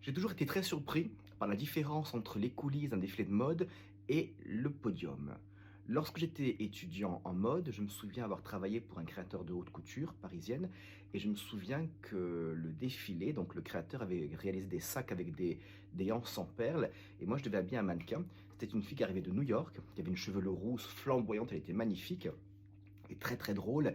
J'ai toujours été très surpris par la différence entre les coulisses d'un défilé de mode et le podium. Lorsque j'étais étudiant en mode, je me souviens avoir travaillé pour un créateur de haute couture parisienne et je me souviens que le défilé, donc le créateur avait réalisé des sacs avec des anses sans perles et moi je devais habiller un mannequin. C'était une fille qui arrivait de New York, qui avait une chevelure rousse flamboyante, elle était magnifique et très très drôle.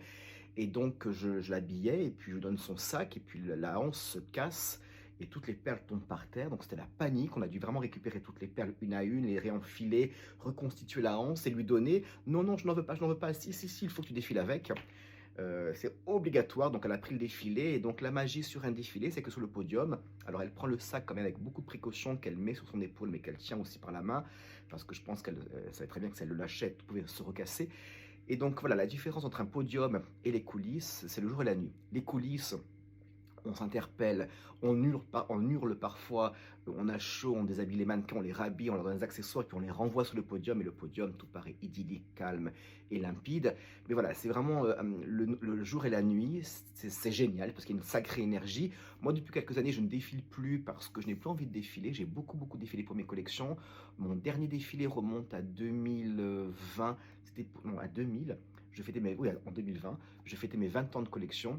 Et donc, je l'habillais et puis je lui donne son sac et puis la hanse se casse et toutes les perles tombent par terre. Donc, c'était la panique. On a dû vraiment récupérer toutes les perles une à une, les réenfiler, reconstituer la hanse et lui donner: «Non, non, je n'en veux pas, je n'en veux pas. Si, si, si, il faut que tu défiles avec». C'est obligatoire. Donc, elle a pris le défilé et donc la magie sur un défilé, c'est que sur le podium, alors elle prend le sac quand même avec beaucoup de précautions qu'elle met sur son épaule, mais qu'elle tient aussi par la main parce que je pense qu'elle savait très bien que si elle le lâchait, tout pouvait se recasser. Et donc voilà, la différence entre un podium et les coulisses, c'est le jour et la nuit. Les coulisses, on s'interpelle, on hurle parfois, on a chaud, on déshabille les mannequins, on les rhabille, on leur donne des accessoires, puis on les renvoie sur le podium. Et le podium, tout paraît idyllique, calme et limpide. Mais voilà, c'est vraiment le jour et la nuit, c'est génial parce qu'il y a une sacrée énergie. Moi, depuis quelques années, je ne défile plus parce que je n'ai plus envie de défiler. J'ai beaucoup, beaucoup défilé pour mes collections. Mon dernier défilé remonte à 2020, non, à 2000. Oui, en 2020, je fêtais mes 20 ans de collection.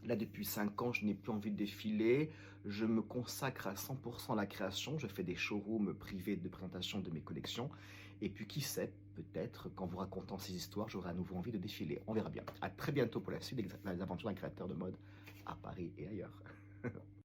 Là, depuis 5 ans, je n'ai plus envie de défiler. Je me consacre à 100% à la création. Je fais des showrooms privés de présentation de mes collections. Et puis, qui sait, peut-être qu'en vous racontant ces histoires, j'aurai à nouveau envie de défiler. On verra bien. À très bientôt pour la suite des aventures d'un créateur de mode à Paris et ailleurs.